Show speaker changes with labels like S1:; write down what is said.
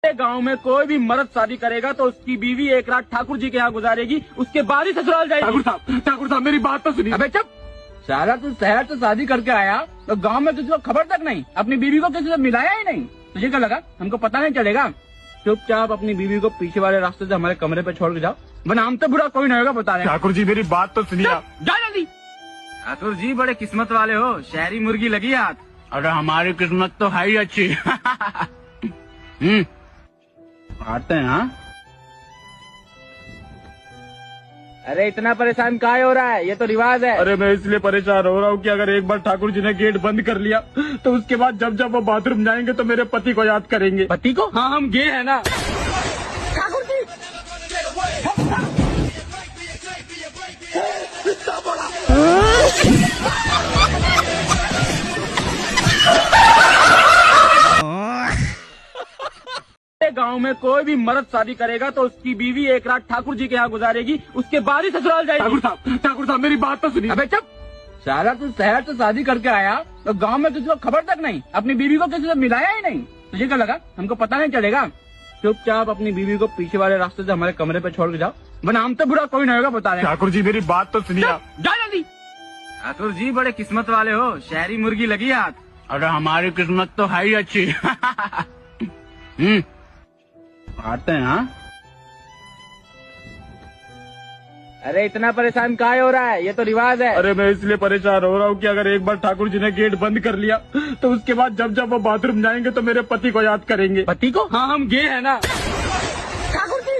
S1: गांव में कोई भी मर्द शादी करेगा तो उसकी बीवी एक रात ठाकुर जी के यहाँ गुजारेगी, उसके बाद ही ससुराल जाएगी।
S2: ठाकुर साहब मेरी बात तो सुनिए।
S1: अबे चुप साला, तू शहर से शादी करके आया तो गांव में तुझको खबर तक नहीं, अपनी बीवी को किसी से मिलाया ही नहीं। तुझे क्या लगा हमको पता नहीं चलेगा? चुपचाप अपनी बीवी को पीछे वाले रास्ते से हमारे कमरे पे छोड़ के जाओ, वरना हम तो बुरा कोई नहीं होगा बता रहे।
S2: ठाकुर जी मेरी बात तो सुनिए।
S1: जा जल्दी। ठाकुर जी बड़े किस्मत वाले हो, शहरी मुर्गी लगी हाथ।
S2: अरे हमारी किस्मत तो है ही अच्छी।
S1: आते हैं हाँ। अरे इतना परेशान काहे हो रहा है, ये तो रिवाज है।
S2: अरे मैं इसलिए परेशान हो रहा हूँ कि अगर एक बार ठाकुर जी ने गेट बंद कर लिया तो उसके बाद जब जब वो बाथरूम जाएंगे तो मेरे पति को याद करेंगे।
S1: पति को? हाँ हम गे है ना। ठाकुर जी गांव में कोई भी मर्द शादी करेगा तो उसकी बीवी एक रात ठाकुर जी के यहाँ गुजारेगी, उसके बाद ही ससुराल जाएगी।
S2: ठाकुर साहब मेरी बात तो सुनिए।
S1: अबे चुप साला, तू शहर से शादी करके आया तो गांव में तुझको खबर तक नहीं, अपनी बीवी को किसी से मिलाया ही नहीं। तुझे क्या लगा हमको पता नहीं चलेगा? चुपचाप अपनी बीवी को पीछे वाले रास्ते से हमारे कमरे पे छोड़ के जाओ, वरना हम तो बुरा कोई नहीं होगा बता रहे।
S2: ठाकुर जी मेरी बात तो सुनिए।
S1: जा जल्दी। ठाकुर जी बड़े किस्मत वाले हो, शहरी मुर्गी लगी हाथ।
S2: अरे हमारी किस्मत तो है ही अच्छी।
S1: आते हैं हाँ। अरे इतना परेशान काहे हो रहा है, ये तो रिवाज है।
S2: अरे मैं इसलिए परेशान हो रहा हूँ कि अगर एक बार ठाकुर जी ने गेट बंद कर लिया तो उसके बाद जब जब वो बाथरूम जाएंगे तो मेरे पति को याद करेंगे।
S1: पति को? हाँ हम गे है ना। ठाकुर जी